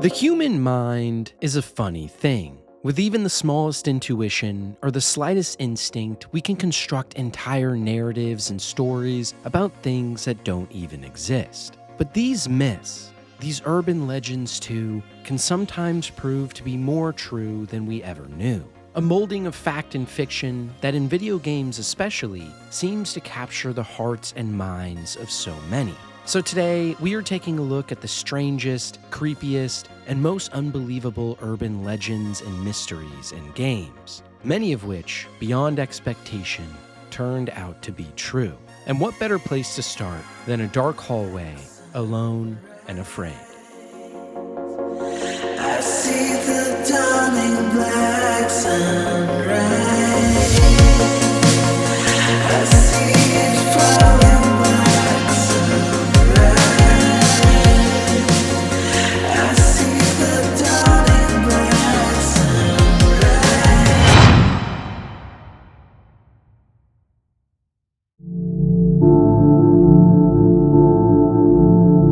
The human mind is a funny thing. With even the smallest intuition or the slightest instinct, we can construct entire narratives and stories about things that don't even exist. But these myths, these urban legends too, can sometimes prove to be more true than we ever knew. A molding of fact and fiction that in video games especially seems to capture the hearts and minds of so many. So today, we are taking a look at the strangest, creepiest, and most unbelievable urban legends and mysteries in games, many of which, beyond expectation, turned out to be true. And what better place to start than a dark hallway, alone and afraid? I see the dawning black sunrise. I see it falling black sunrise. I see the dawning black sunrise.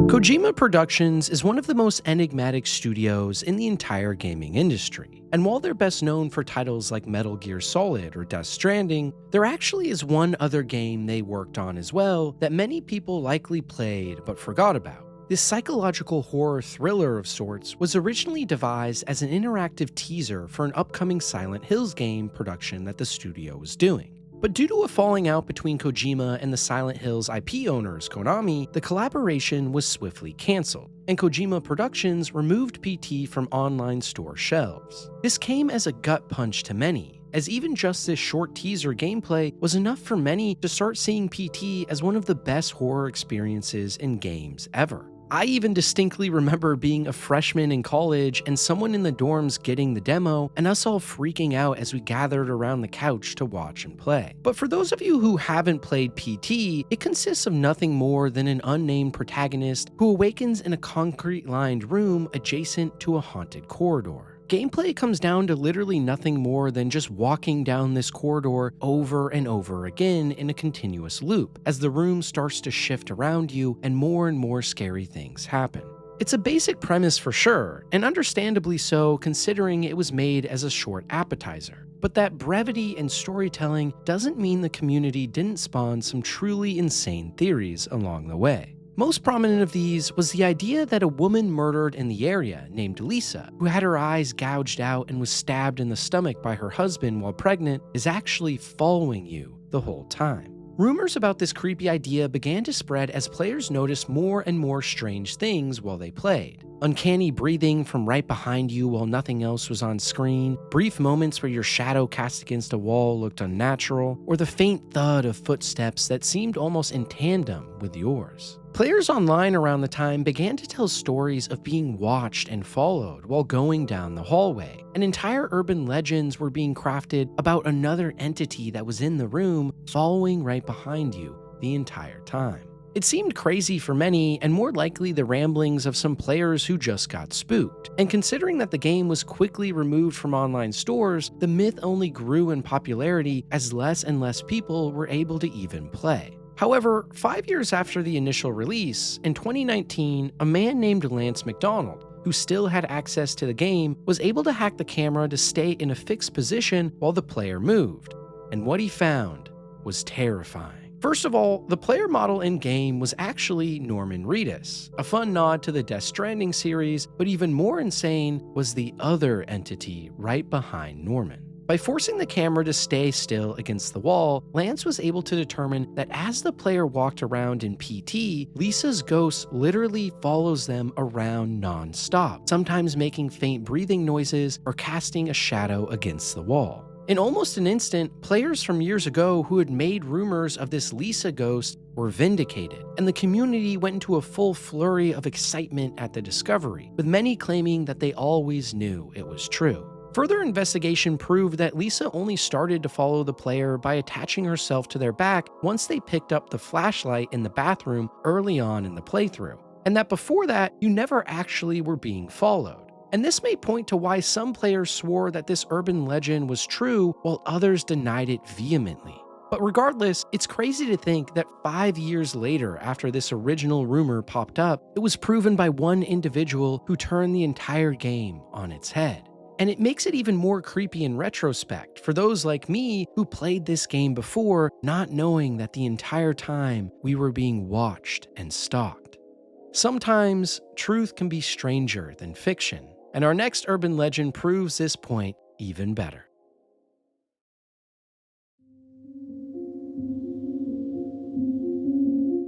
Kojima Productions is one of the most enigmatic studios in the entire gaming industry, and while they're best known for titles like Metal Gear Solid or Death Stranding, there actually is one other game they worked on as well that many people likely played but forgot about. This psychological horror thriller of sorts was originally devised as an interactive teaser for an upcoming Silent Hills game production that the studio was doing. But due to a falling out between Kojima and the Silent Hills IP owners, Konami, the collaboration was swiftly cancelled, and Kojima Productions removed PT from online store shelves. This came as a gut punch to many, as even just this short teaser gameplay was enough for many to start seeing PT as one of the best horror experiences in games ever. I even distinctly remember being a freshman in college and someone in the dorms getting the demo and us all freaking out as we gathered around the couch to watch and play. But for those of you who haven't played PT, it consists of nothing more than an unnamed protagonist who awakens in a concrete-lined room adjacent to a haunted corridor. Gameplay comes down to literally nothing more than just walking down this corridor over and over again in a continuous loop, as the room starts to shift around you and more scary things happen. It's a basic premise for sure, and understandably so considering it was made as a short appetizer. But that brevity and storytelling doesn't mean the community didn't spawn some truly insane theories along the way. Most prominent of these was the idea that a woman murdered in the area named Lisa, who had her eyes gouged out and was stabbed in the stomach by her husband while pregnant, is actually following you the whole time. Rumors about this creepy idea began to spread as players noticed more and more strange things while they played. Uncanny breathing from right behind you while nothing else was on screen, brief moments where your shadow cast against a wall looked unnatural, or the faint thud of footsteps that seemed almost in tandem with yours. Players online around the time began to tell stories of being watched and followed while going down the hallway, and entire urban legends were being crafted about another entity that was in the room following right behind you the entire time. It seemed crazy for many, and more likely the ramblings of some players who just got spooked. And considering that the game was quickly removed from online stores, the myth only grew in popularity as less and less people were able to even play. However, 5 years after the initial release, in 2019, a man named Lance McDonald, who still had access to the game, was able to hack the camera to stay in a fixed position while the player moved. And what he found was terrifying. First of all, the player model in-game was actually Norman Reedus, a fun nod to the Death Stranding series, but even more insane was the other entity right behind Norman. By forcing the camera to stay still against the wall, Lance was able to determine that as the player walked around in PT, Lisa's ghost literally follows them around non-stop, sometimes making faint breathing noises or casting a shadow against the wall. In almost an instant, players from years ago who had made rumors of this Lisa ghost were vindicated, and the community went into a full flurry of excitement at the discovery, with many claiming that they always knew it was true. Further investigation proved that Lisa only started to follow the player by attaching herself to their back once they picked up the flashlight in the bathroom early on in the playthrough, and that before that, you never actually were being followed. And this may point to why some players swore that this urban legend was true while others denied it vehemently. But regardless, it's crazy to think that 5 years later, after this original rumor popped up, it was proven by one individual who turned the entire game on its head. And it makes it even more creepy in retrospect for those like me who played this game before, not knowing that the entire time we were being watched and stalked. Sometimes, truth can be stranger than fiction, and our next urban legend proves this point even better.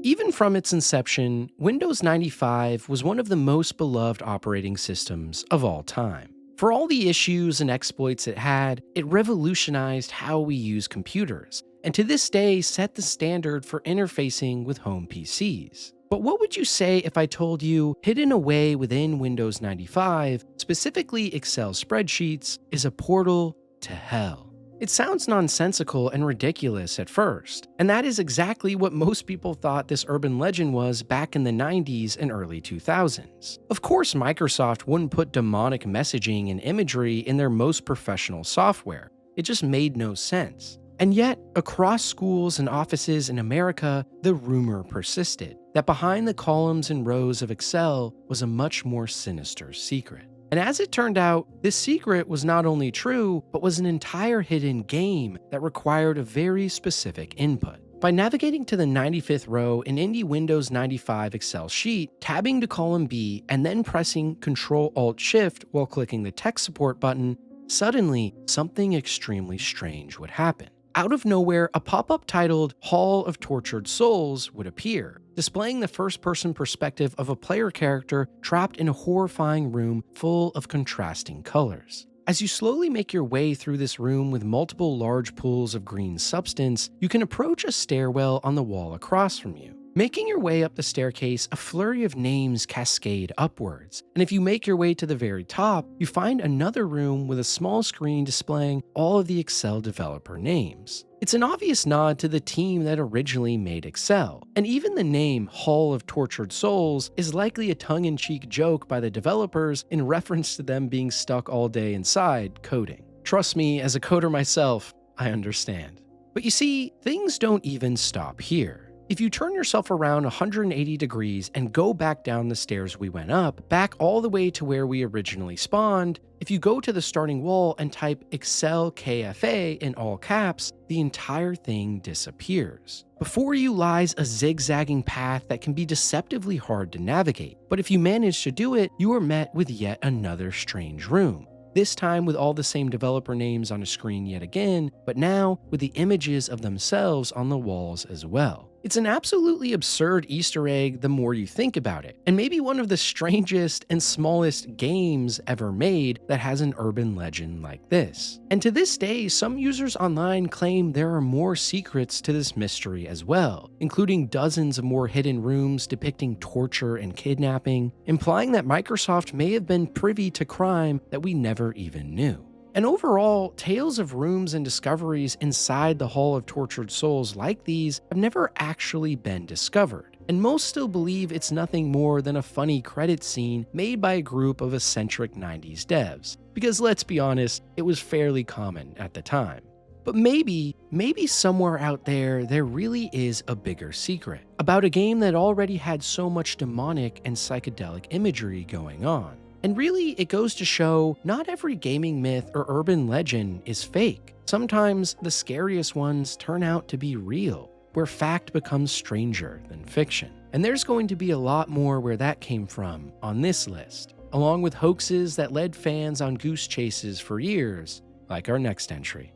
Even from its inception, Windows 95 was one of the most beloved operating systems of all time. For all the issues and exploits it had, it revolutionized how we use computers, and to this day set the standard for interfacing with home PCs. But what would you say if I told you, hidden away within Windows 95, specifically Excel spreadsheets, is a portal to hell? It sounds nonsensical and ridiculous at first, and that is exactly what most people thought this urban legend was back in the 90s and early 2000s. Of course, Microsoft wouldn't put demonic messaging and imagery in their most professional software. It just made no sense. And yet, across schools and offices in America, the rumor persisted that behind the columns and rows of Excel was a much more sinister secret. And as it turned out, this secret was not only true, but was an entire hidden game that required a very specific input. By navigating to the 95th row in any Windows 95 Excel sheet, tabbing to column B, and then pressing Ctrl-Alt-Shift while clicking the tech support button, suddenly something extremely strange would happen. Out of nowhere, a pop-up titled Hall of Tortured Souls would appear, displaying the first-person perspective of a player character trapped in a horrifying room full of contrasting colors. As you slowly make your way through this room with multiple large pools of green substance, you can approach a stairwell on the wall across from you. Making your way up the staircase, a flurry of names cascade upwards, and if you make your way to the very top, you find another room with a small screen displaying all of the Excel developer names. It's an obvious nod to the team that originally made Excel, and even the name Hall of Tortured Souls is likely a tongue-in-cheek joke by the developers in reference to them being stuck all day inside coding. Trust me, as a coder myself, I understand. But you see, things don't even stop here. If you turn yourself around 180 degrees and go back down the stairs we went up, back all the way to where we originally spawned, if you go to the starting wall and type Excel KFA in all caps, the entire thing disappears. Before you lies a zigzagging path that can be deceptively hard to navigate, but if you manage to do it, you are met with yet another strange room. This time with all the same developer names on a screen yet again, but now with the images of themselves on the walls as well. It's an absolutely absurd Easter egg the more you think about it, and maybe one of the strangest and smallest games ever made that has an urban legend like this. And to this day, some users online claim there are more secrets to this mystery as well, including dozens of more hidden rooms depicting torture and kidnapping, implying that Microsoft may have been privy to crime that we never even knew. And overall, tales of rooms and discoveries inside the Hall of Tortured Souls like these have never actually been discovered, and most still believe it's nothing more than a funny credit scene made by a group of eccentric 90s devs, because let's be honest, it was fairly common at the time. But maybe somewhere out there really is a bigger secret, about a game that already had so much demonic and psychedelic imagery going on. And really, it goes to show not every gaming myth or urban legend is fake. Sometimes the scariest ones turn out to be real, where fact becomes stranger than fiction. And there's going to be a lot more where that came from on this list, along with hoaxes that led fans on goose chases for years, like our next entry.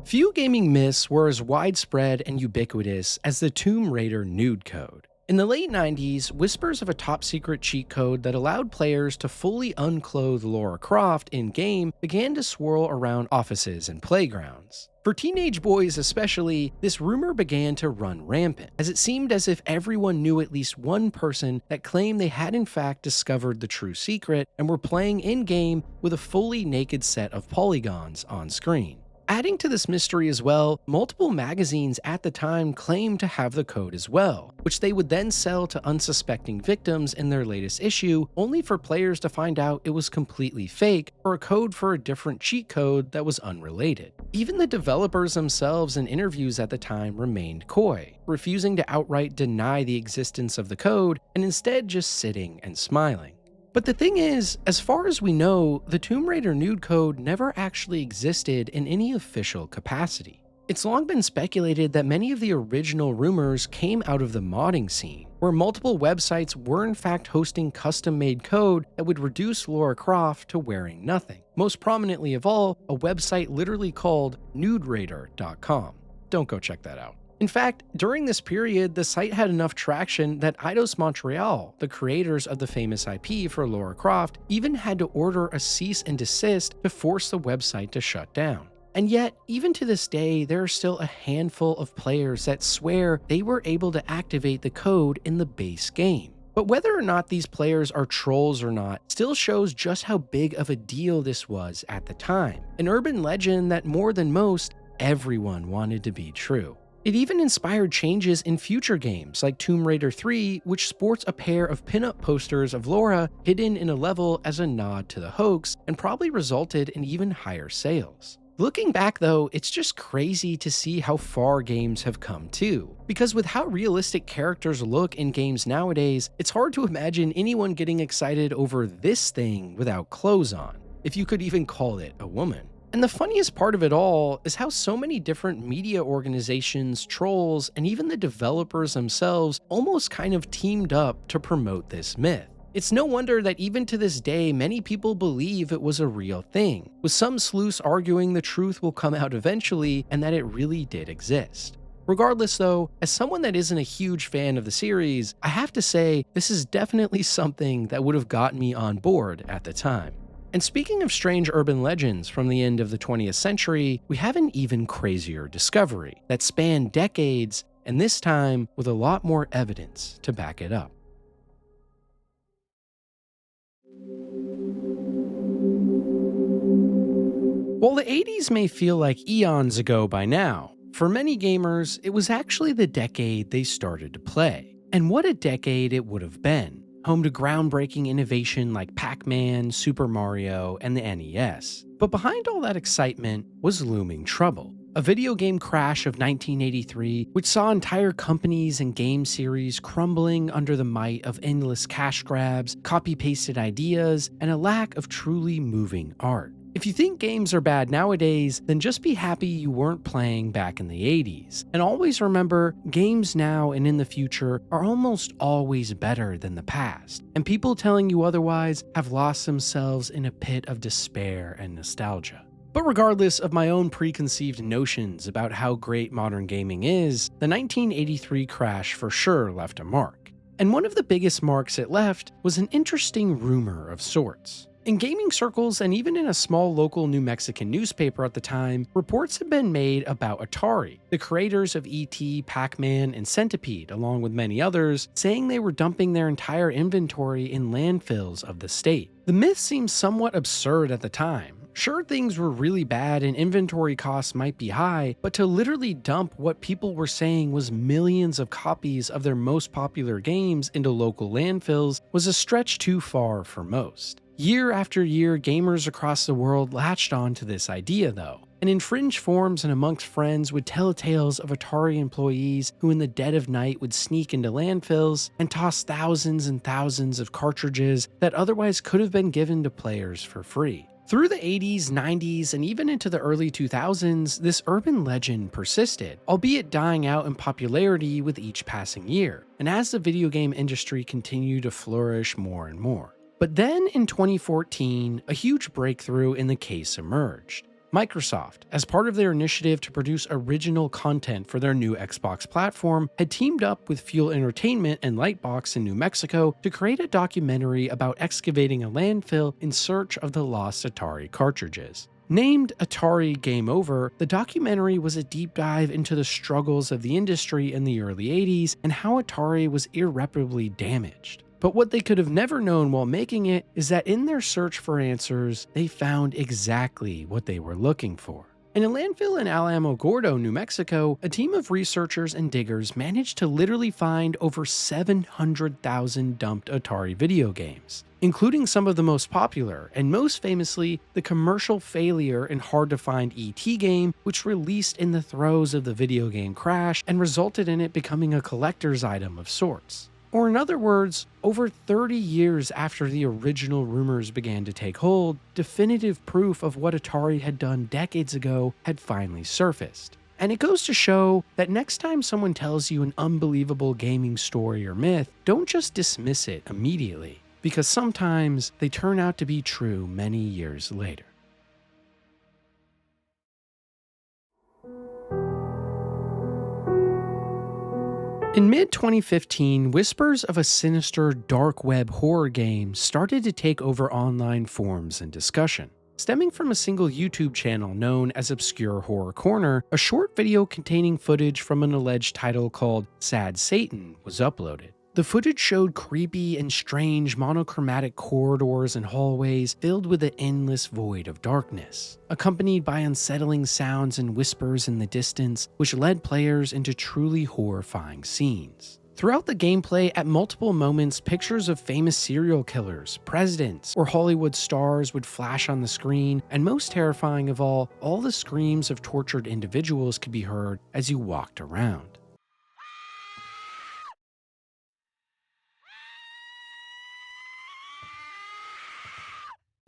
Few gaming myths were as widespread and ubiquitous as the Tomb Raider nude code. In the late 90s, whispers of a top-secret cheat code that allowed players to fully unclothe Lara Croft in-game began to swirl around offices and playgrounds. For teenage boys especially, this rumor began to run rampant, as it seemed as if everyone knew at least one person that claimed they had in fact discovered the true secret and were playing in-game with a fully naked set of polygons on screen. Adding to this mystery as well, multiple magazines at the time claimed to have the code as well, which they would then sell to unsuspecting victims in their latest issue, only for players to find out it was completely fake or a code for a different cheat code that was unrelated. Even the developers themselves in interviews at the time remained coy, refusing to outright deny the existence of the code and instead just sitting and smiling. But the thing is, as far as we know, the Tomb Raider nude code never actually existed in any official capacity. It's long been speculated that many of the original rumors came out of the modding scene, where multiple websites were in fact hosting custom-made code that would reduce Lara Croft to wearing nothing. Most prominently of all, a website literally called NudeRaider.com. Don't go check that out. In fact, during this period, the site had enough traction that Eidos Montreal, the creators of the famous IP for Lara Croft, even had to order a cease and desist to force the website to shut down. And yet, even to this day, there are still a handful of players that swear they were able to activate the code in the base game. But whether or not these players are trolls or not still shows just how big of a deal this was at the time. An urban legend that more than most, everyone wanted to be true. It even inspired changes in future games like Tomb Raider 3, which sports a pair of pinup posters of Lara hidden in a level as a nod to the hoax, and probably resulted in even higher sales. Looking back though, it's just crazy to see how far games have come too. Because with how realistic characters look in games nowadays, it's hard to imagine anyone getting excited over this thing without clothes on, if you could even call it a woman. And the funniest part of it all is how so many different media organizations, trolls, and even the developers themselves almost kind of teamed up to promote this myth. It's no wonder that even to this day, many people believe it was a real thing, with some sleuths arguing the truth will come out eventually and that it really did exist. Regardless though, as someone that isn't a huge fan of the series, I have to say this is definitely something that would have gotten me on board at the time. And speaking of strange urban legends from the end of the 20th century, we have an even crazier discovery that spanned decades, and this time with a lot more evidence to back it up. While the 80s may feel like eons ago by now, for many gamers, it was actually the decade they started to play. And what a decade it would have been. Home to groundbreaking innovation like Pac-Man, Super Mario, and the NES. But behind all that excitement was looming trouble. A video game crash of 1983, which saw entire companies and game series crumbling under the might of endless cash grabs, copy-pasted ideas, and a lack of truly moving art. If you think games are bad nowadays, then just be happy you weren't playing back in the 80s. And always remember, games now and in the future are almost always better than the past. And people telling you otherwise have lost themselves in a pit of despair and nostalgia. But regardless of my own preconceived notions about how great modern gaming is, the 1983 crash for sure left a mark. And one of the biggest marks it left was an interesting rumor of sorts. In gaming circles, and even in a small local New Mexican newspaper at the time, reports have been made about Atari, the creators of E.T., Pac-Man, and Centipede, along with many others, saying they were dumping their entire inventory in landfills of the state. The myth seemed somewhat absurd at the time. Sure, things were really bad and inventory costs might be high, but to literally dump what people were saying was millions of copies of their most popular games into local landfills was a stretch too far for most. Year after year, gamers across the world latched on to this idea though, and in fringe forums and amongst friends would tell tales of Atari employees who in the dead of night would sneak into landfills and toss thousands and thousands of cartridges that otherwise could have been given to players for free. Through the 80s, 90s, and even into the early 2000s, this urban legend persisted, albeit dying out in popularity with each passing year, and as the video game industry continued to flourish more and more. But then in 2014, a huge breakthrough in the case emerged. Microsoft, as part of their initiative to produce original content for their new Xbox platform, had teamed up with Fuel Entertainment and Lightbox in New Mexico to create a documentary about excavating a landfill in search of the lost Atari cartridges. Named Atari Game Over, the documentary was a deep dive into the struggles of the industry in the early 80s and how Atari was irreparably damaged. But what they could have never known while making it is that in their search for answers, they found exactly what they were looking for. In a landfill in Alamogordo, New Mexico, a team of researchers and diggers managed to literally find over 700,000 dumped Atari video games, including some of the most popular, and most famously, the commercial failure and hard-to-find E.T. game, which released in the throes of the video game crash and resulted in it becoming a collector's item of sorts. Or in other words, over 30 years after the original rumors began to take hold, definitive proof of what Atari had done decades ago had finally surfaced. And it goes to show that next time someone tells you an unbelievable gaming story or myth, don't just dismiss it immediately, because sometimes they turn out to be true many years later. In mid-2015, whispers of a sinister dark web horror game started to take over online forums and discussion. Stemming from a single YouTube channel known as Obscure Horror Corner, a short video containing footage from an alleged title called Sad Satan was uploaded. The footage showed creepy and strange monochromatic corridors and hallways filled with an endless void of darkness, accompanied by unsettling sounds and whispers in the distance, which led players into truly horrifying scenes. Throughout the gameplay, at multiple moments, pictures of famous serial killers, presidents, or Hollywood stars would flash on the screen, and most terrifying of all the screams of tortured individuals could be heard as you walked around.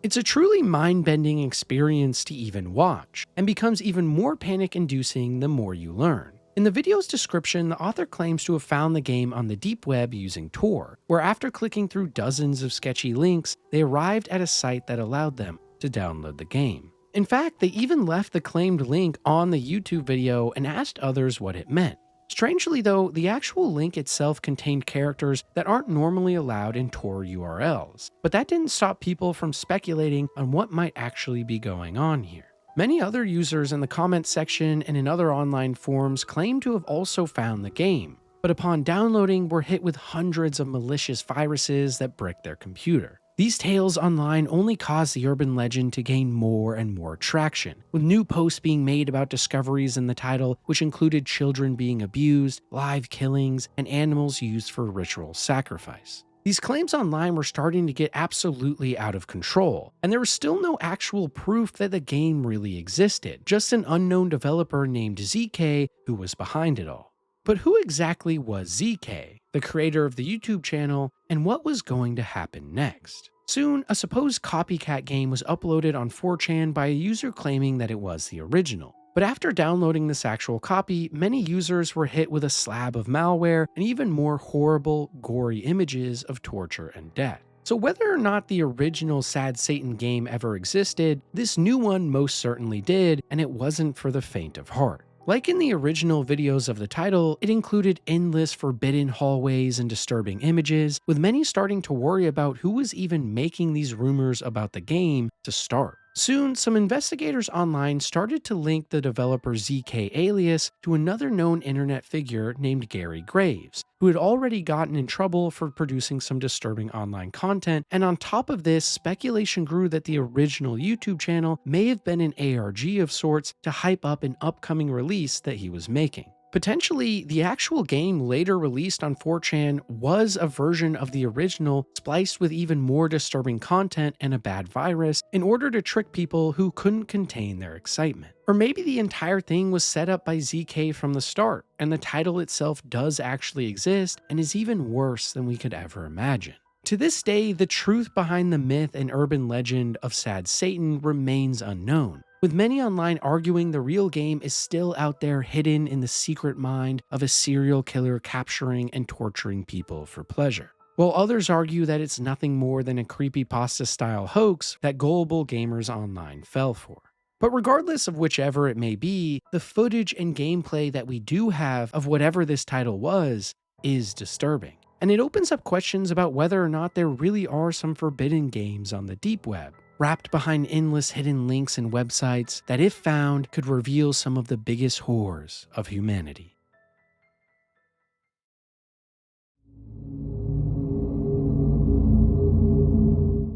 It's a truly mind-bending experience to even watch, and becomes even more panic-inducing the more you learn. In the video's description, the author claims to have found the game on the deep web using Tor, where after clicking through dozens of sketchy links, they arrived at a site that allowed them to download the game. In fact, they even left the claimed link on the YouTube video and asked others what it meant. Strangely though, the actual link itself contained characters that aren't normally allowed in Tor URLs, but that didn't stop people from speculating on what might actually be going on here. Many other users in the comments section and in other online forums claim to have also found the game, but upon downloading were hit with hundreds of malicious viruses that bricked their computer. These tales online only caused the urban legend to gain more and more traction, with new posts being made about discoveries in the title, which included children being abused, live killings, and animals used for ritual sacrifice. These claims online were starting to get absolutely out of control, and there was still no actual proof that the game really existed, just an unknown developer named ZK who was behind it all. But who exactly was ZK, the creator of the YouTube channel, and what was going to happen next? Soon, a supposed copycat game was uploaded on 4chan by a user claiming that it was the original. But after downloading this actual copy, many users were hit with a slab of malware and even more horrible, gory images of torture and death. So whether or not the original Sad Satan game ever existed, this new one most certainly did, and it wasn't for the faint of heart. Like in the original videos of the title, it included endless forbidden hallways and disturbing images, with many starting to worry about who was even making these rumors about the game to start. Soon, some investigators online started to link the developer ZK alias to another known internet figure named Gary Graves, who had already gotten in trouble for producing some disturbing online content, and on top of this, speculation grew that the original YouTube channel may have been an ARG of sorts to hype up an upcoming release that he was making. Potentially, the actual game later released on 4chan was a version of the original spliced with even more disturbing content and a bad virus in order to trick people who couldn't contain their excitement. Or maybe the entire thing was set up by ZK from the start, and the title itself does actually exist and is even worse than we could ever imagine. To this day, the truth behind the myth and urban legend of Sad Satan remains unknown, with many online arguing the real game is still out there hidden in the secret mind of a serial killer capturing and torturing people for pleasure, while others argue that it's nothing more than a creepypasta-style hoax that gullible gamers online fell for. But regardless of whichever it may be, the footage and gameplay that we do have of whatever this title was is disturbing. And it opens up questions about whether or not there really are some forbidden games on the deep web, wrapped behind endless hidden links and websites that, if found, could reveal some of the biggest horrors of humanity.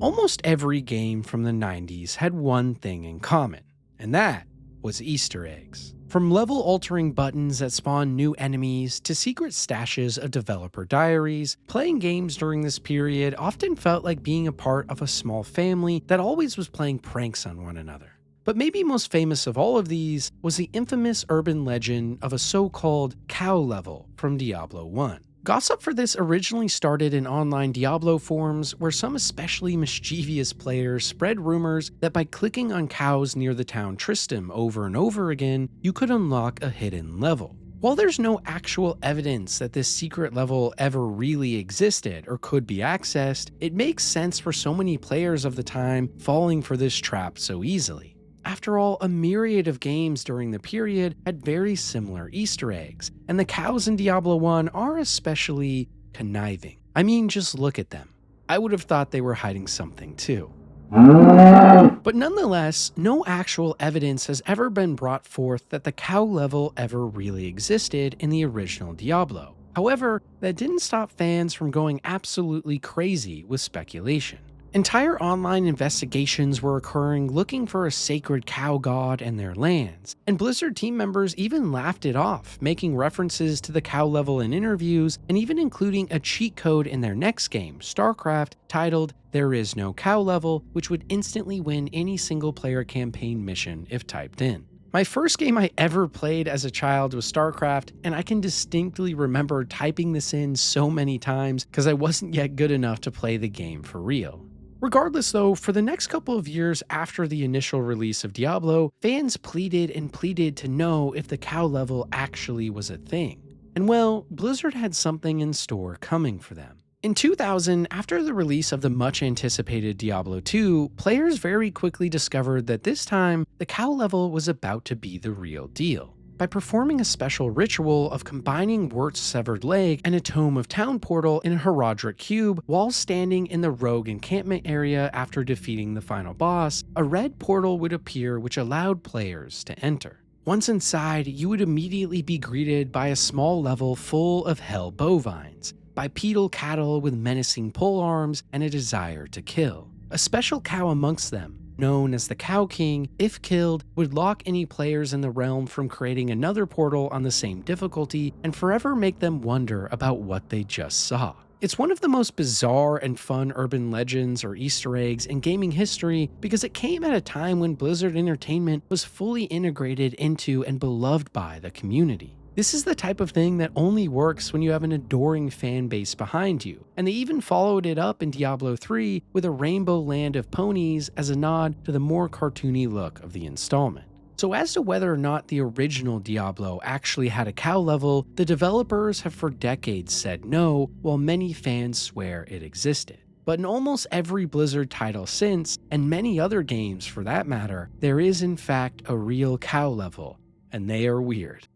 Almost every game from the 90s had one thing in common, and that was Easter eggs. From level-altering buttons that spawn new enemies to secret stashes of developer diaries, playing games during this period often felt like being a part of a small family that always was playing pranks on one another. But maybe most famous of all of these was the infamous urban legend of a so-called cow level from Diablo 1. Gossip for this originally started in online Diablo forums where some especially mischievous players spread rumors that by clicking on cows near the town Tristram over and over again, you could unlock a hidden level. While there's no actual evidence that this secret level ever really existed or could be accessed, it makes sense for so many players of the time falling for this trap so easily. After all, a myriad of games during the period had very similar Easter eggs, and the cows in Diablo 1 are especially conniving. I mean, just look at them. I would have thought they were hiding something too. But nonetheless, no actual evidence has ever been brought forth that the cow level ever really existed in the original Diablo. However, that didn't stop fans from going absolutely crazy with speculation. Entire online investigations were occurring looking for a sacred cow god and their lands, and Blizzard team members even laughed it off, making references to the cow level in interviews and even including a cheat code in their next game, StarCraft, titled "There is no cow level," which would instantly win any single-player campaign mission if typed in. My first game I ever played as a child was StarCraft, and I can distinctly remember typing this in so many times because I wasn't yet good enough to play the game for real. Regardless though, for the next couple of years after the initial release of Diablo, fans pleaded and pleaded to know if the cow level actually was a thing. And well, Blizzard had something in store coming for them. In 2000, after the release of the much anticipated Diablo 2, players very quickly discovered that this time, the cow level was about to be the real deal. By performing a special ritual of combining Wirt's severed leg and a Tome of Town portal in a Herodric cube while standing in the rogue encampment area after defeating the final boss, a red portal would appear which allowed players to enter. Once inside, you would immediately be greeted by a small level full of hell bovines, bipedal cattle with menacing polearms and a desire to kill. A special cow amongst them, known as the Cow King, if killed, would lock any players in the realm from creating another portal on the same difficulty and forever make them wonder about what they just saw. It's one of the most bizarre and fun urban legends or Easter eggs in gaming history because it came at a time when Blizzard Entertainment was fully integrated into and beloved by the community. This is the type of thing that only works when you have an adoring fan base behind you, and they even followed it up in Diablo 3 with a rainbow land of ponies as a nod to the more cartoony look of the installment. So as to whether or not the original Diablo actually had a cow level, the developers have for decades said no, while many fans swear it existed. But in almost every Blizzard title since, and many other games for that matter, there is in fact a real cow level, and they are weird.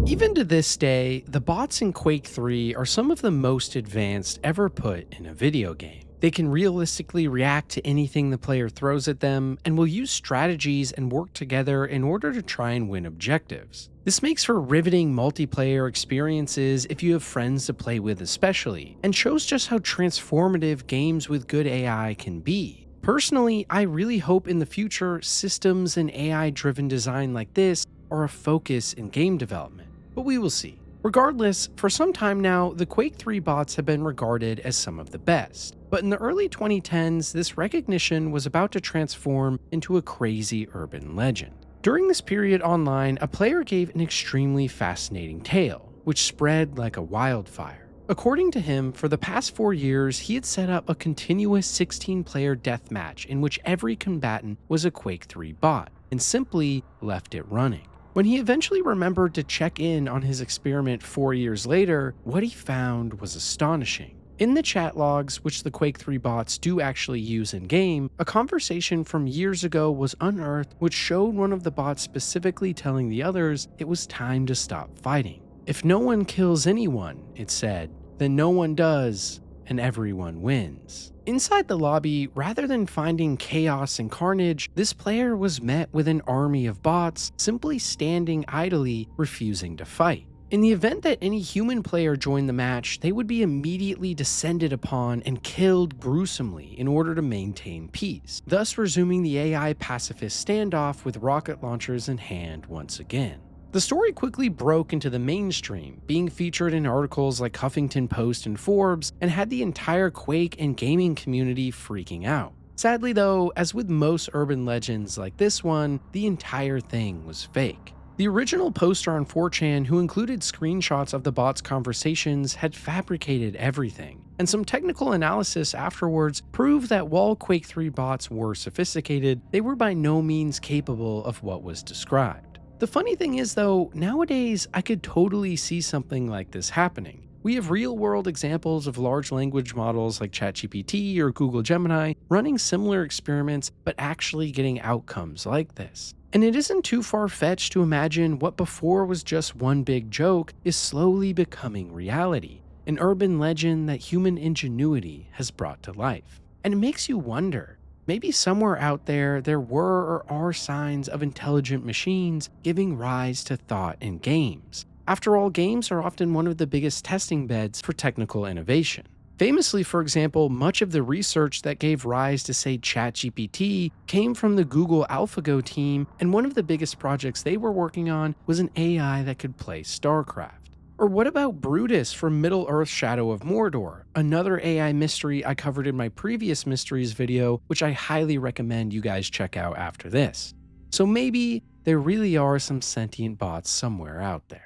Even to this day, the bots in Quake 3 are some of the most advanced ever put in a video game. They can realistically react to anything the player throws at them, and will use strategies and work together in order to try and win objectives. This makes for riveting multiplayer experiences if you have friends to play with especially, and shows just how transformative games with good AI can be. Personally, I really hope in the future systems and AI-driven design like this are a focus in game development, but we will see. Regardless, for some time now, the Quake 3 bots have been regarded as some of the best, but in the early 2010s, this recognition was about to transform into a crazy urban legend. During this period online, a player gave an extremely fascinating tale, which spread like a wildfire. According to him, for the past 4 years, he had set up a continuous 16-player deathmatch in which every combatant was a Quake 3 bot, and simply left it running. When he eventually remembered to check in on his experiment 4 years later, what he found was astonishing. In the chat logs, which the Quake 3 bots do actually use in-game, a conversation from years ago was unearthed which showed one of the bots specifically telling the others it was time to stop fighting. If no one kills anyone, it said, then no one does, and everyone wins. Inside the lobby, rather than finding chaos and carnage, this player was met with an army of bots simply standing idly, refusing to fight. In the event that any human player joined the match, they would be immediately descended upon and killed gruesomely in order to maintain peace, thus resuming the AI pacifist standoff with rocket launchers in hand once again. The story quickly broke into the mainstream, being featured in articles like Huffington Post and Forbes, and had the entire Quake and gaming community freaking out. Sadly though, as with most urban legends like this one, the entire thing was fake. The original poster on 4chan, who included screenshots of the bot's conversations, had fabricated everything, and some technical analysis afterwards proved that while Quake 3 bots were sophisticated, they were by no means capable of what was described. The funny thing is though, nowadays I could totally see something like this happening. We have real-world examples of large language models like ChatGPT or Google Gemini running similar experiments but actually getting outcomes like this. And it isn't too far-fetched to imagine what before was just one big joke is slowly becoming reality, an urban legend that human ingenuity has brought to life. And it makes you wonder, maybe somewhere out there were or are signs of intelligent machines giving rise to thought in games. After all, games are often one of the biggest testing beds for technical innovation. Famously, for example, much of the research that gave rise to, say, ChatGPT came from the Google AlphaGo team, and one of the biggest projects they were working on was an AI that could play StarCraft. Or what about Brutus from Middle-earth: Shadow of Mordor, another AI mystery I covered in my previous mysteries video, which I highly recommend you guys check out after this. So maybe there really are some sentient bots somewhere out there.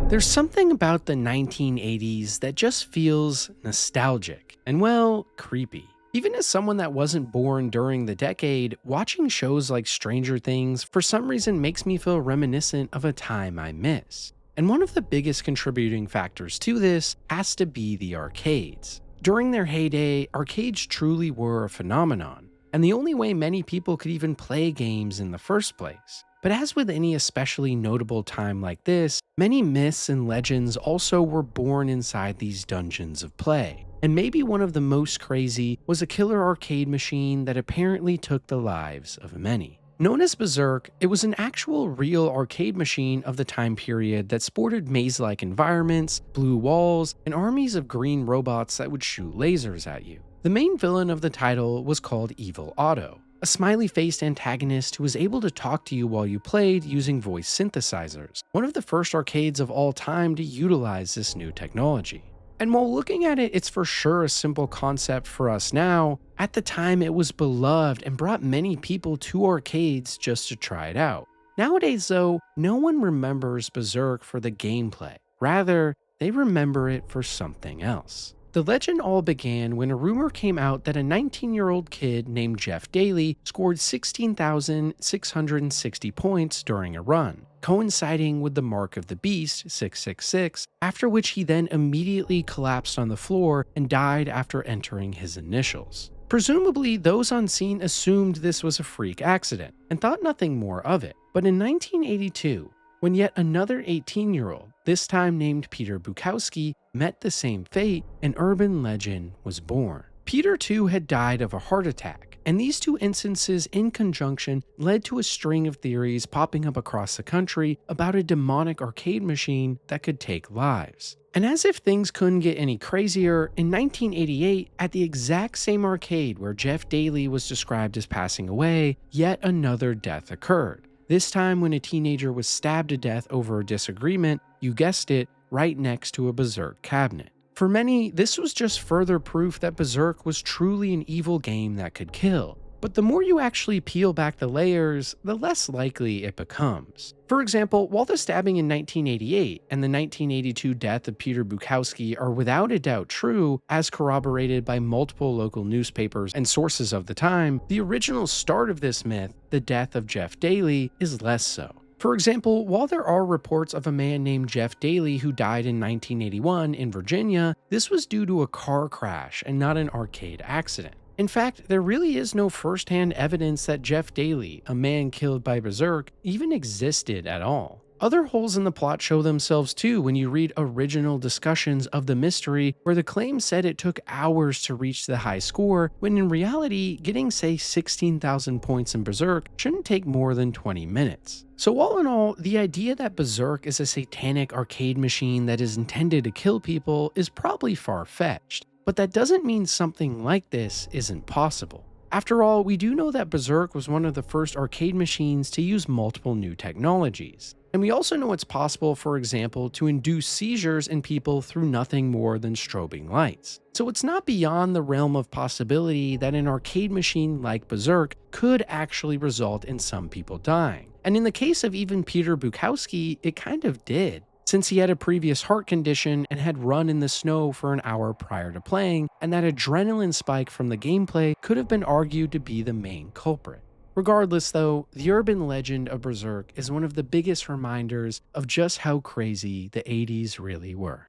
There's something about the 1980s that just feels nostalgic and, well, creepy. Even as someone that wasn't born during the decade, watching shows like Stranger Things for some reason makes me feel reminiscent of a time I miss. And one of the biggest contributing factors to this has to be the arcades. During their heyday, arcades truly were a phenomenon, and the only way many people could even play games in the first place. But as with any especially notable time like this, many myths and legends also were born inside these dungeons of play. And maybe one of the most crazy was a killer arcade machine that apparently took the lives of many. Known as Berzerk, it was an actual real arcade machine of the time period that sported maze-like environments, blue walls, and armies of green robots that would shoot lasers at you. The main villain of the title was called Evil Otto, a smiley-faced antagonist who was able to talk to you while you played using voice synthesizers, one of the first arcades of all time to utilize this new technology. And while looking at it, it's for sure a simple concept for us now, at the time it was beloved and brought many people to arcades just to try it out. Nowadays though, no one remembers Berzerk for the gameplay. Rather, they remember it for something else. The legend all began when a rumor came out that a 19-year-old kid named Jeff Daly scored 16,660 points during a run, coinciding with the mark of the beast, 666, after which he then immediately collapsed on the floor and died after entering his initials. Presumably, those on scene assumed this was a freak accident and thought nothing more of it. But in 1982, when yet another 18-year-old, this time named Peter Bukowski, met the same fate, an urban legend was born. Peter too had died of a heart attack, and these two instances in conjunction led to a string of theories popping up across the country about a demonic arcade machine that could take lives. And as if things couldn't get any crazier, in 1988, at the exact same arcade where Jeff Daly was described as passing away, yet another death occurred. This time when a teenager was stabbed to death over a disagreement, you guessed it, right next to a Berzerk cabinet. For many, this was just further proof that Berzerk was truly an evil game that could kill. But the more you actually peel back the layers, the less likely it becomes. For example, while the stabbing in 1988 and the 1982 death of Peter Bukowski are without a doubt true, as corroborated by multiple local newspapers and sources of the time, the original start of this myth, the death of Jeff Daly, is less so. For example, while there are reports of a man named Jeff Daly who died in 1981 in Virginia, this was due to a car crash and not an arcade accident. In fact, there really is no first-hand evidence that Jeff Daly, a man killed by Berzerk, even existed at all. Other holes in the plot show themselves too when you read original discussions of the mystery where the claim said it took hours to reach the high score, when in reality, getting say 16,000 points in Berzerk shouldn't take more than 20 minutes. So all in all, the idea that Berzerk is a satanic arcade machine that is intended to kill people is probably far-fetched, but that doesn't mean something like this isn't possible. After all, we do know that Berzerk was one of the first arcade machines to use multiple new technologies. And we also know it's possible, for example, to induce seizures in people through nothing more than strobing lights. So it's not beyond the realm of possibility that an arcade machine like Berzerk could actually result in some people dying. And in the case of even Peter Bukowski, it kind of did, since he had a previous heart condition and had run in the snow for an hour prior to playing, and that adrenaline spike from the gameplay could have been argued to be the main culprit. Regardless though, the urban legend of Berzerk is one of the biggest reminders of just how crazy the 80s really were.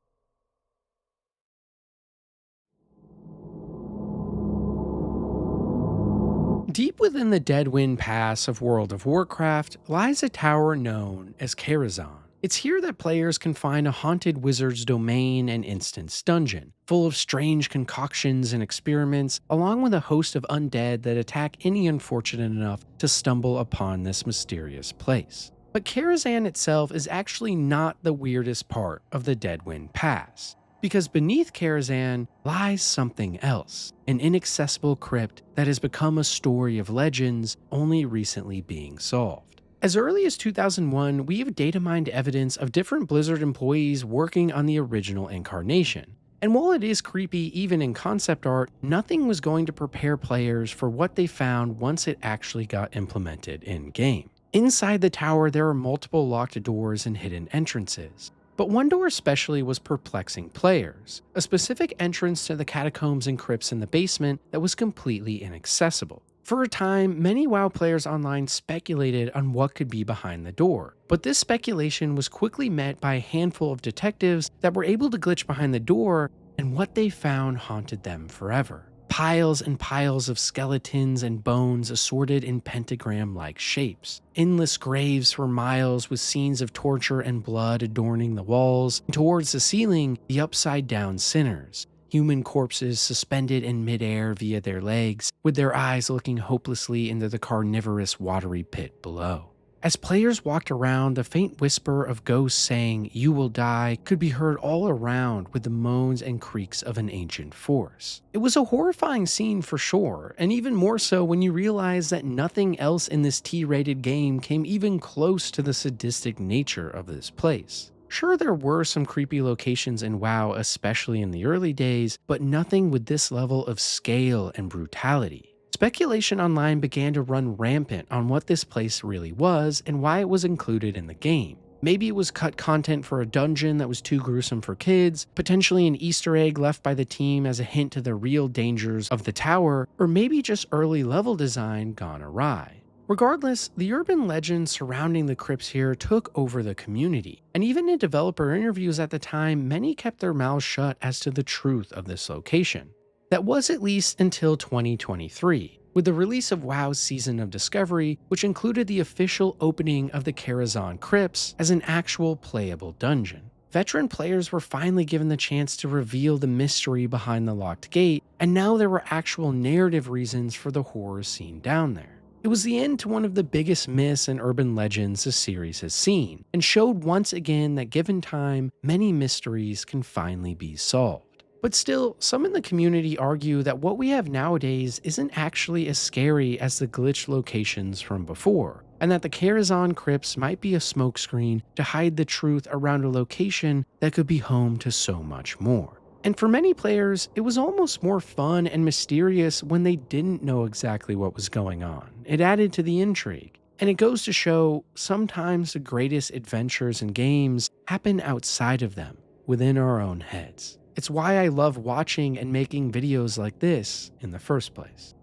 Deep within the Deadwind Pass of World of Warcraft lies a tower known as Karazhan. It's here that players can find a haunted wizard's domain and instance dungeon, full of strange concoctions and experiments, along with a host of undead that attack any unfortunate enough to stumble upon this mysterious place. But Karazhan itself is actually not the weirdest part of the Deadwind Pass, because beneath Karazhan lies something else, an inaccessible crypt that has become a story of legends only recently being solved. As early as 2001, we have data mined evidence of different Blizzard employees working on the original incarnation. And while it is creepy even in concept art, nothing was going to prepare players for what they found once it actually got implemented in-game. Inside the tower, there are multiple locked doors and hidden entrances. But one door especially was perplexing players, a specific entrance to the catacombs and crypts in the basement that was completely inaccessible. For a time, many WoW players online speculated on what could be behind the door, but this speculation was quickly met by a handful of detectives that were able to glitch behind the door, and what they found haunted them forever. Piles and piles of skeletons and bones assorted in pentagram-like shapes. Endless graves for miles with scenes of torture and blood adorning the walls. And towards the ceiling, the upside-down sinners. Human corpses suspended in midair via their legs, with their eyes looking hopelessly into the carnivorous watery pit below. As players walked around, the faint whisper of ghosts saying, "You will die," could be heard all around with the moans and creaks of an ancient force. It was a horrifying scene for sure, and even more so when you realize that nothing else in this T-rated game came even close to the sadistic nature of this place. Sure, there were some creepy locations in WoW, especially in the early days, but nothing with this level of scale and brutality. Speculation online began to run rampant on what this place really was and why it was included in the game. Maybe it was cut content for a dungeon that was too gruesome for kids, potentially an Easter egg left by the team as a hint to the real dangers of the tower, or maybe just early level design gone awry. Regardless, the urban legend surrounding the crypts here took over the community, and even in developer interviews at the time, many kept their mouths shut as to the truth of this location. That was at least until 2023, with the release of WoW's Season of Discovery, which included the official opening of the Karazhan Crypts as an actual playable dungeon. Veteran players were finally given the chance to reveal the mystery behind the locked gate, and now there were actual narrative reasons for the horror scene down there. It was the end to one of the biggest myths and urban legends the series has seen, and showed once again that given time, many mysteries can finally be solved. But still, some in the community argue that what we have nowadays isn't actually as scary as the glitched locations from before, and that the Karazhan Crypts might be a smokescreen to hide the truth around a location that could be home to so much more. And for many players, it was almost more fun and mysterious when they didn't know exactly what was going on. It added to the intrigue. And it goes to show, sometimes the greatest adventures in games happen outside of them, within our own heads. It's why I love watching and making videos like this in the first place.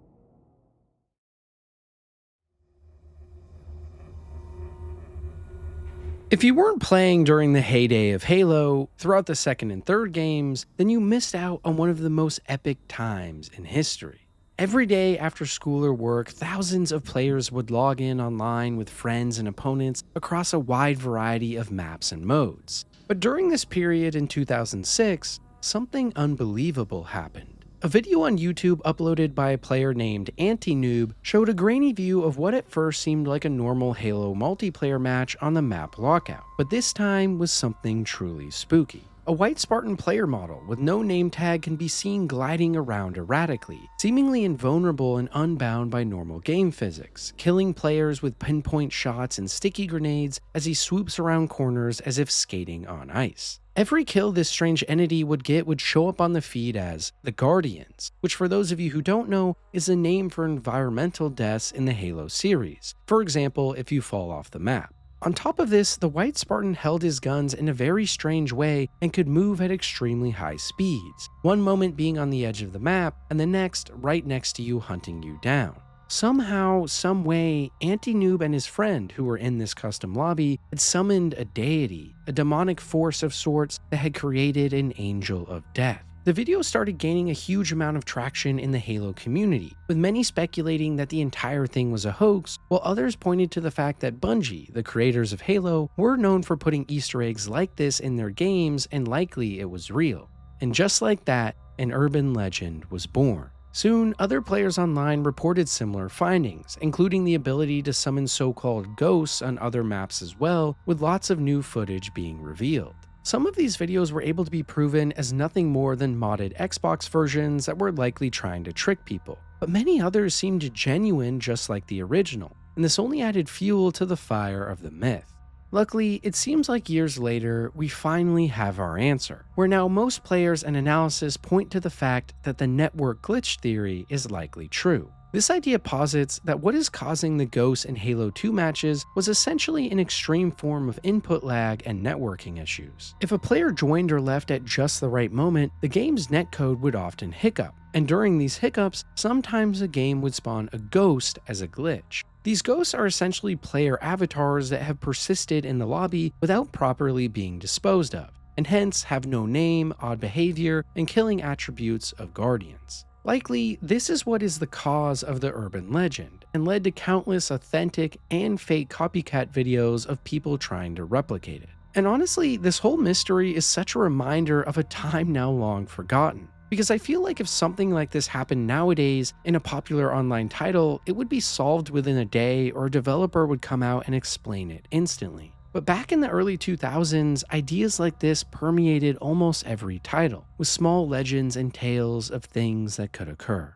If you weren't playing during the heyday of Halo, throughout the second and third games, then you missed out on one of the most epic times in history. Every day after school or work, thousands of players would log in online with friends and opponents across a wide variety of maps and modes. But during this period in 2006, something unbelievable happened. A video on YouTube uploaded by a player named Anti-Noob showed a grainy view of what at first seemed like a normal Halo multiplayer match on the map Lockout, but this time was something truly spooky. A white Spartan player model with no name tag can be seen gliding around erratically, seemingly invulnerable and unbound by normal game physics, killing players with pinpoint shots and sticky grenades as he swoops around corners as if skating on ice. Every kill this strange entity would get would show up on the feed as the Guardians, which for those of you who don't know is a name for environmental deaths in the Halo series, for example if you fall off the map. On top of this, the white Spartan held his guns in a very strange way and could move at extremely high speeds, one moment being on the edge of the map and the next right next to you hunting you down. Somehow, someway, Anti-Noob and his friend who were in this custom lobby had summoned a deity, a demonic force of sorts that had created an angel of death. The video started gaining a huge amount of traction in the Halo community, with many speculating that the entire thing was a hoax, while others pointed to the fact that Bungie, the creators of Halo, were known for putting Easter eggs like this in their games and likely it was real. And just like that, an urban legend was born. Soon, other players online reported similar findings, including the ability to summon so-called ghosts on other maps as well, with lots of new footage being revealed. Some of these videos were able to be proven as nothing more than modded Xbox versions that were likely trying to trick people, but many others seemed genuine just like the original, and this only added fuel to the fire of the myth. Luckily, it seems like years later, we finally have our answer, where now most players and analysis point to the fact that the network glitch theory is likely true. This idea posits that what is causing the ghosts in Halo 2 matches was essentially an extreme form of input lag and networking issues. If a player joined or left at just the right moment, the game's netcode would often hiccup, and during these hiccups, sometimes a game would spawn a ghost as a glitch. These ghosts are essentially player avatars that have persisted in the lobby without properly being disposed of, and hence have no name, odd behavior, and killing attributes of Guardians. Likely, this is what is the cause of the urban legend, and led to countless authentic and fake copycat videos of people trying to replicate it. And honestly, this whole mystery is such a reminder of a time now long forgotten, because I feel like if something like this happened nowadays in a popular online title, it would be solved within a day or a developer would come out and explain it instantly. But back in the early 2000s, ideas like this permeated almost every title, with small legends and tales of things that could occur.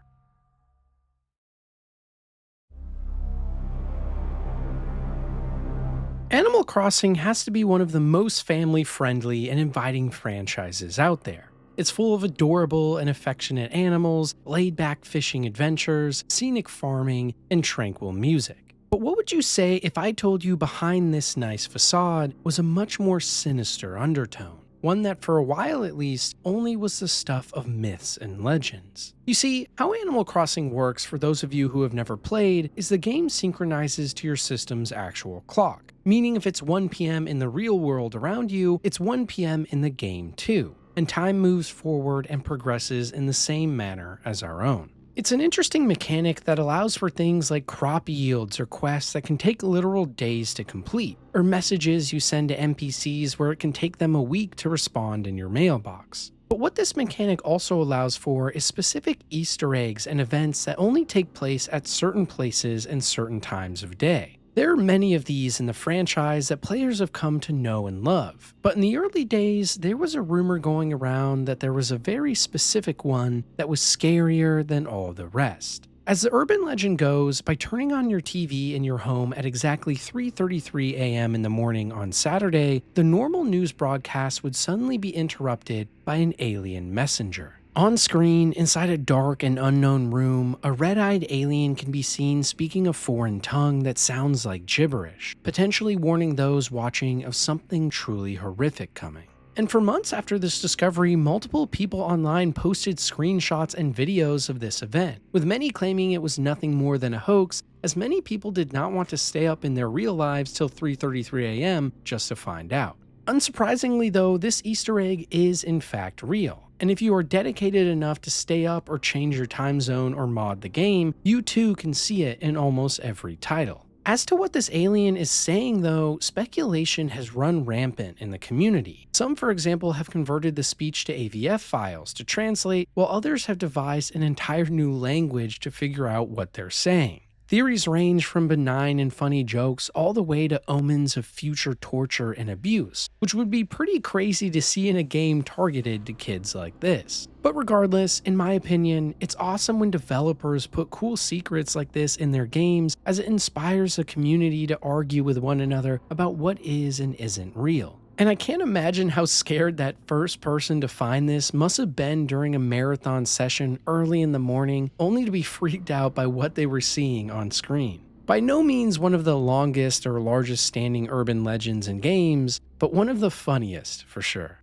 Animal Crossing has to be one of the most family-friendly and inviting franchises out there. It's full of adorable and affectionate animals, laid-back fishing adventures, scenic farming, and tranquil music. But what would you say if I told you behind this nice facade was a much more sinister undertone? One that for a while at least only was the stuff of myths and legends. You see, how Animal Crossing works for those of you who have never played is the game synchronizes to your system's actual clock, meaning if it's 1 PM in the real world around you, it's 1 PM in the game too, and time moves forward and progresses in the same manner as our own. It's an interesting mechanic that allows for things like crop yields or quests that can take literal days to complete, or messages you send to NPCs where it can take them a week to respond in your mailbox. But what this mechanic also allows for is specific Easter eggs and events that only take place at certain places and certain times of day. There are many of these in the franchise that players have come to know and love, but in the early days, there was a rumor going around that there was a very specific one that was scarier than all the rest. As the urban legend goes, by turning on your TV in your home at exactly 3:33 AM in the morning on Saturday, the normal news broadcast would suddenly be interrupted by an alien messenger. On screen, inside a dark and unknown room, a red-eyed alien can be seen speaking a foreign tongue that sounds like gibberish, potentially warning those watching of something truly horrific coming. And for months after this discovery, multiple people online posted screenshots and videos of this event, with many claiming it was nothing more than a hoax, as many people did not want to stay up in their real lives till 3:33 AM just to find out. Unsurprisingly though, this Easter egg is in fact real, and if you are dedicated enough to stay up or change your time zone or mod the game, you too can see it in almost every title. As to what this alien is saying though, speculation has run rampant in the community. Some, for example, have converted the speech to AVF files to translate, while others have devised an entire new language to figure out what they're saying. Theories range from benign and funny jokes all the way to omens of future torture and abuse, which would be pretty crazy to see in a game targeted to kids like this. But regardless, in my opinion, it's awesome when developers put cool secrets like this in their games, as it inspires the community to argue with one another about what is and isn't real. And I can't imagine how scared that first person to find this must have been during a marathon session early in the morning, only to be freaked out by what they were seeing on screen. By no means one of the longest or largest standing urban legends in games, but one of the funniest for sure.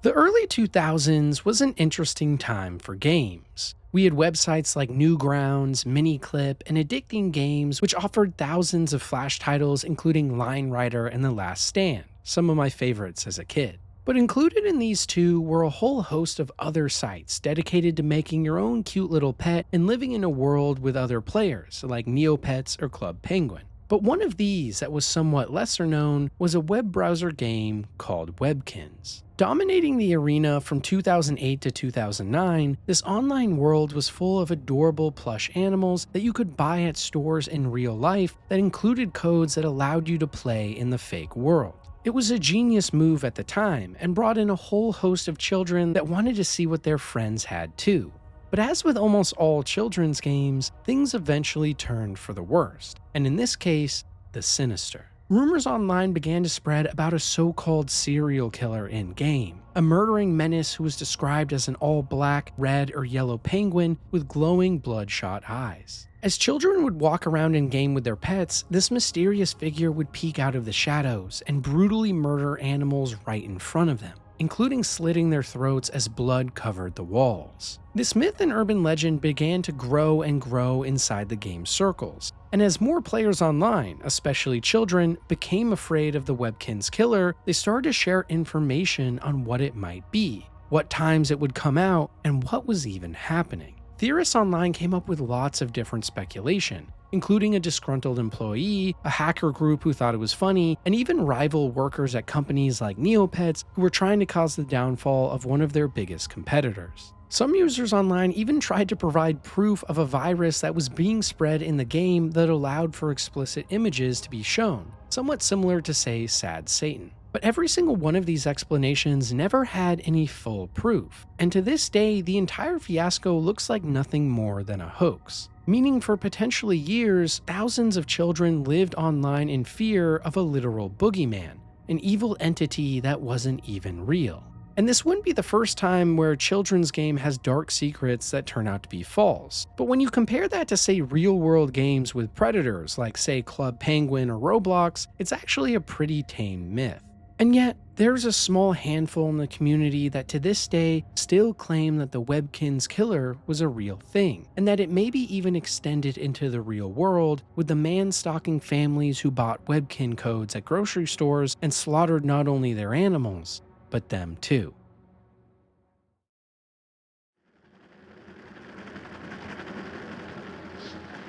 The early 2000s was an interesting time for games. We had websites like Newgrounds, Miniclip, and Addicting Games, which offered thousands of Flash titles including Line Rider and The Last Stand, some of my favorites as a kid. But included in these two were a whole host of other sites dedicated to making your own cute little pet and living in a world with other players, like Neopets or Club Penguin. But one of these that was somewhat lesser known was a web browser game called Webkinz. Dominating the arena from 2008 to 2009, this online world was full of adorable plush animals that you could buy at stores in real life that included codes that allowed you to play in the fake world. It was a genius move at the time and brought in a whole host of children that wanted to see what their friends had too. But as with almost all children's games, things eventually turned for the worst, and in this case, the sinister. Rumors online began to spread about a so-called serial killer in-game, a murdering menace who was described as an all-black, red, or yellow penguin with glowing bloodshot eyes. As children would walk around in-game with their pets, this mysterious figure would peek out of the shadows and brutally murder animals right in front of them, including slitting their throats as blood covered the walls. This myth and urban legend began to grow and grow inside the game's circles, and as more players online, especially children, became afraid of the Webkinz Killer, they started to share information on what it might be, what times it would come out, and what was even happening. Theorists online came up with lots of different speculation, including a disgruntled employee, a hacker group who thought it was funny, and even rival workers at companies like Neopets who were trying to cause the downfall of one of their biggest competitors. Some users online even tried to provide proof of a virus that was being spread in the game that allowed for explicit images to be shown, somewhat similar to, say, Sad Satan. But every single one of these explanations never had any full proof, and to this day, the entire fiasco looks like nothing more than a hoax. Meaning for potentially years, thousands of children lived online in fear of a literal boogeyman, an evil entity that wasn't even real. And this wouldn't be the first time where a children's game has dark secrets that turn out to be false. But when you compare that to, say, real-world games with predators like, say, Club Penguin or Roblox, it's actually a pretty tame myth. And yet, there's a small handful in the community that to this day still claim that the Webkinz Killer was a real thing, and that it maybe even extended into the real world, with the man stalking families who bought Webkin codes at grocery stores and slaughtered not only their animals, but them too.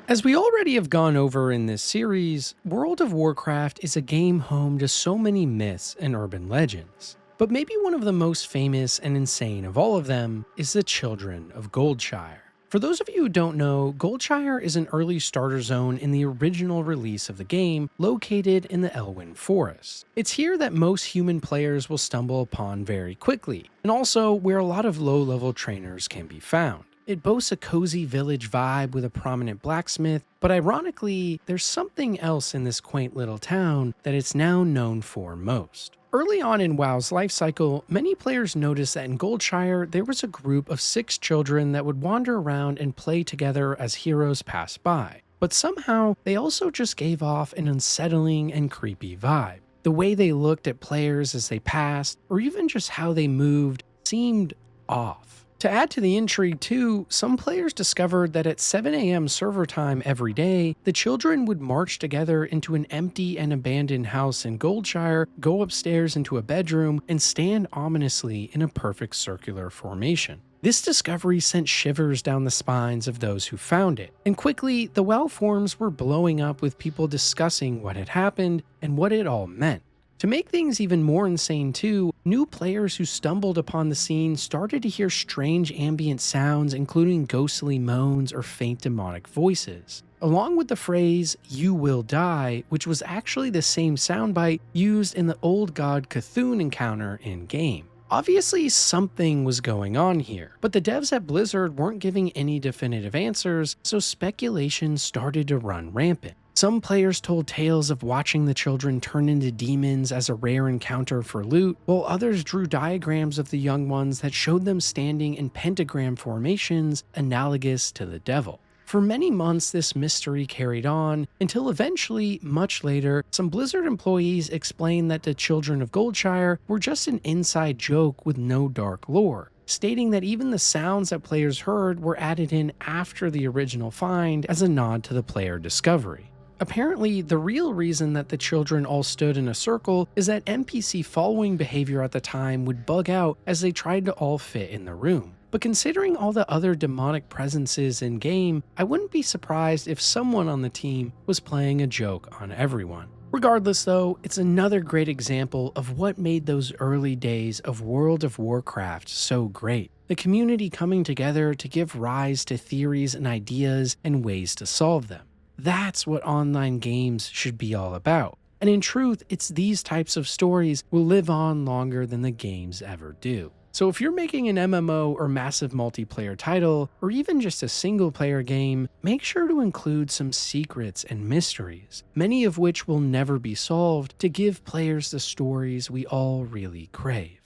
As we already have gone over in this series, World of Warcraft is a game home to so many myths and urban legends. But maybe one of the most famous and insane of all of them is the Children of Goldshire. For those of you who don't know, Goldshire is an early starter zone in the original release of the game, located in the Elwyn Forest. It's here that most human players will stumble upon very quickly, and also where a lot of low-level trainers can be found. It boasts a cozy village vibe with a prominent blacksmith, but ironically, there's something else in this quaint little town that it's now known for most. Early on in WoW's life cycle, many players noticed that in Goldshire there was a group of 6 children that would wander around and play together as heroes passed by. But somehow, they also just gave off an unsettling and creepy vibe. The way they looked at players as they passed, or even just how they moved, seemed off. To add to the intrigue too, some players discovered that at 7 a.m. server time every day, the children would march together into an empty and abandoned house in Goldshire, go upstairs into a bedroom, and stand ominously in a perfect circular formation. This discovery sent shivers down the spines of those who found it, and quickly the WoW forums were blowing up with people discussing what had happened and what it all meant. To make things even more insane too, new players who stumbled upon the scene started to hear strange ambient sounds, including ghostly moans or faint demonic voices, along with the phrase, "You will die," which was actually the same soundbite used in the old god Cthulhu encounter in-game. Obviously, something was going on here, but the devs at Blizzard weren't giving any definitive answers, so speculation started to run rampant. Some players told tales of watching the children turn into demons as a rare encounter for loot, while others drew diagrams of the young ones that showed them standing in pentagram formations analogous to the devil. For many months, this mystery carried on, until eventually, much later, some Blizzard employees explained that the Children of Goldshire were just an inside joke with no dark lore, stating that even the sounds that players heard were added in after the original find as a nod to the player discovery. Apparently, the real reason that the children all stood in a circle is that NPC following behavior at the time would bug out as they tried to all fit in the room. But considering all the other demonic presences in-game, I wouldn't be surprised if someone on the team was playing a joke on everyone. Regardless though, it's another great example of what made those early days of World of Warcraft so great. The community coming together to give rise to theories and ideas and ways to solve them. That's what online games should be all about. And in truth, it's these types of stories will live on longer than the games ever do. So if you're making an MMO or massive multiplayer title, or even just a single player game, make sure to include some secrets and mysteries, many of which will never be solved, to give players the stories we all really crave.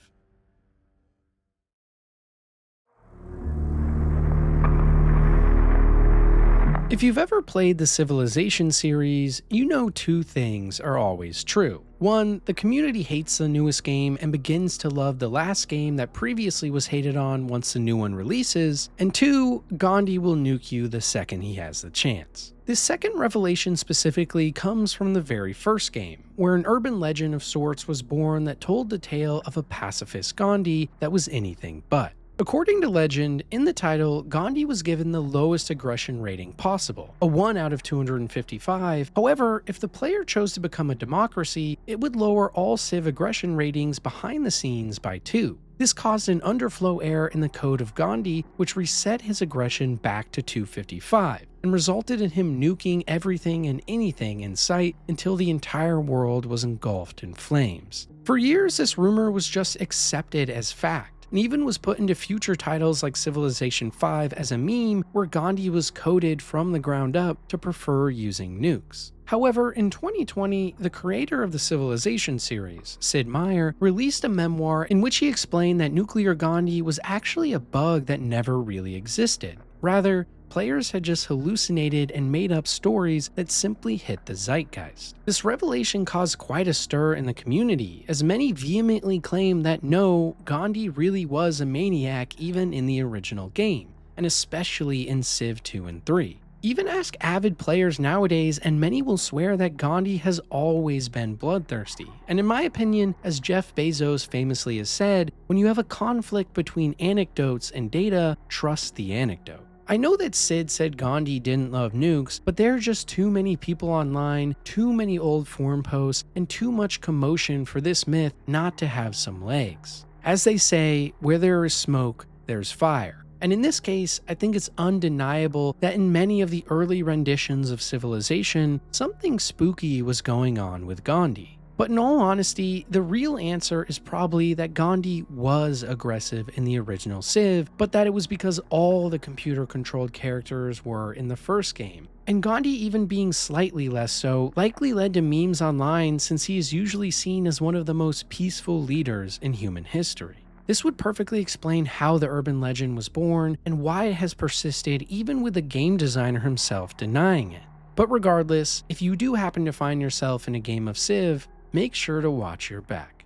If you've ever played the Civilization series, you know two things are always true. One, the community hates the newest game and begins to love the last game that previously was hated on once the new one releases. And two, Gandhi will nuke you the second he has the chance. This second revelation specifically comes from the very first game, where an urban legend of sorts was born that told the tale of a pacifist Gandhi that was anything but. According to legend, in the title, Gandhi was given the lowest aggression rating possible, a 1 out of 255. However, if the player chose to become a democracy, it would lower all Civ aggression ratings behind the scenes by 2. This caused an underflow error in the code of Gandhi, which reset his aggression back to 255, and resulted in him nuking everything and anything in sight until the entire world was engulfed in flames. For years, this rumor was just accepted as fact, and even was put into future titles like Civilization V as a meme where Gandhi was coded from the ground up to prefer using nukes. However, in 2020, the creator of the Civilization series, Sid Meier, released a memoir in which he explained that nuclear Gandhi was actually a bug that never really existed. Rather, players had just hallucinated and made up stories that simply hit the zeitgeist. This revelation caused quite a stir in the community, as many vehemently claimed that no, Gandhi really was a maniac even in the original game, and especially in Civ 2 and 3. Even ask avid players nowadays and many will swear that Gandhi has always been bloodthirsty. And in my opinion, as Jeff Bezos famously has said, when you have a conflict between anecdotes and data, trust the anecdote. I know that Sid said Gandhi didn't love nukes, but there are just too many people online, too many old forum posts, and too much commotion for this myth not to have some legs. As they say, where there is smoke, there's fire. And in this case, I think it's undeniable that in many of the early renditions of Civilization, something spooky was going on with Gandhi. But in all honesty, the real answer is probably that Gandhi was aggressive in the original Civ, but that it was because all the computer-controlled characters were in the first game. And Gandhi even being slightly less so likely led to memes online, since he is usually seen as one of the most peaceful leaders in human history. This would perfectly explain how the urban legend was born and why it has persisted even with the game designer himself denying it. But regardless, if you do happen to find yourself in a game of Civ, make sure to watch your back.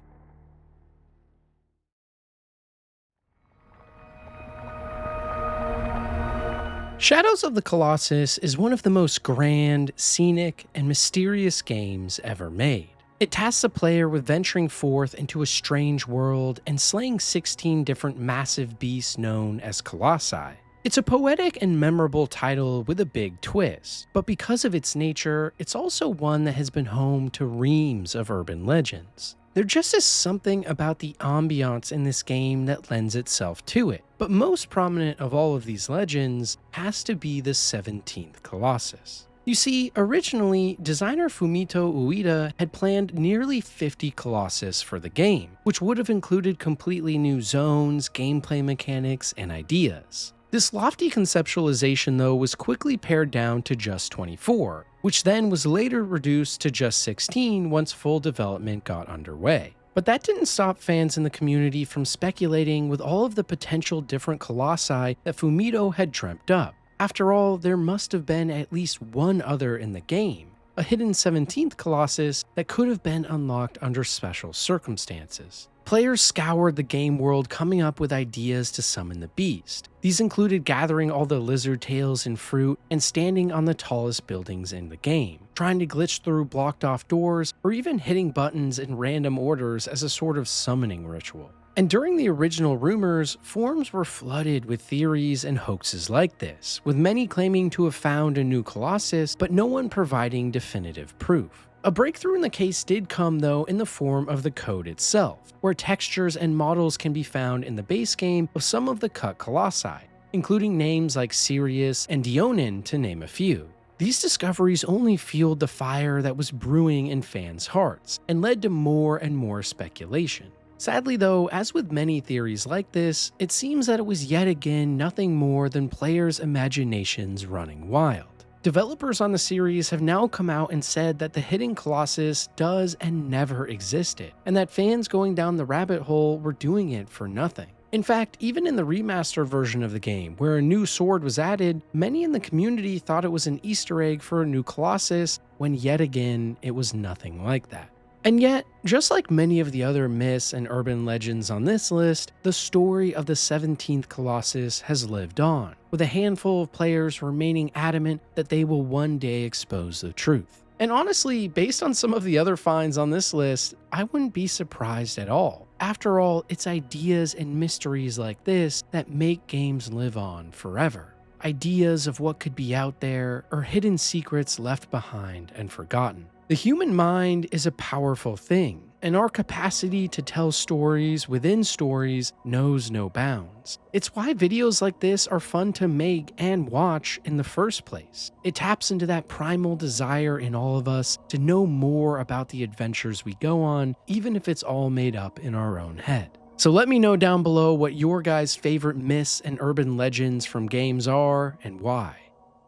Shadows of the Colossus is one of the most grand, scenic, and mysterious games ever made. It tasks a player with venturing forth into a strange world and slaying 16 different massive beasts known as Colossi. It's a poetic and memorable title with a big twist, but because of its nature, it's also one that has been home to reams of urban legends. There just is something about the ambiance in this game that lends itself to it, but most prominent of all of these legends has to be the 17th Colossus. You see, originally, designer Fumito Ueda had planned nearly 50 Colossus for the game, which would have included completely new zones, gameplay mechanics, and ideas. This lofty conceptualization, though, was quickly pared down to just 24, which then was later reduced to just 16 once full development got underway. But that didn't stop fans in the community from speculating with all of the potential different colossi that Fumito had dreamt up. After all, there must have been at least one other in the game, a hidden 17th Colossus that could have been unlocked under special circumstances. Players scoured the game world coming up with ideas to summon the beast. These included gathering all the lizard tails and fruit and standing on the tallest buildings in the game, trying to glitch through blocked off doors, or even hitting buttons in random orders as a sort of summoning ritual. And during the original rumors, forums were flooded with theories and hoaxes like this, with many claiming to have found a new Colossus, but no one providing definitive proof. A breakthrough in the case did come, though, in the form of the code itself, where textures and models can be found in the base game of some of the cut colossi, including names like Sirius and Dionin, to name a few. These discoveries only fueled the fire that was brewing in fans' hearts, and led to more and more speculation. Sadly, though, as with many theories like this, it seems that it was yet again nothing more than players' imaginations running wild. Developers on the series have now come out and said that the hidden Colossus does and never existed, and that fans going down the rabbit hole were doing it for nothing. In fact, even in the remastered version of the game, where a new sword was added, many in the community thought it was an Easter egg for a new Colossus, when yet again, it was nothing like that. And yet, just like many of the other myths and urban legends on this list, the story of the 17th Colossus has lived on, with a handful of players remaining adamant that they will one day expose the truth. And honestly, based on some of the other finds on this list, I wouldn't be surprised at all. After all, it's ideas and mysteries like this that make games live on forever. Ideas of what could be out there, or hidden secrets left behind and forgotten. The human mind is a powerful thing, and our capacity to tell stories within stories knows no bounds. It's why videos like this are fun to make and watch in the first place. It taps into that primal desire in all of us to know more about the adventures we go on, even if it's all made up in our own head. So let me know down below what your guys' favorite myths and urban legends from games are and why.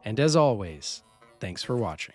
And as always, thanks for watching.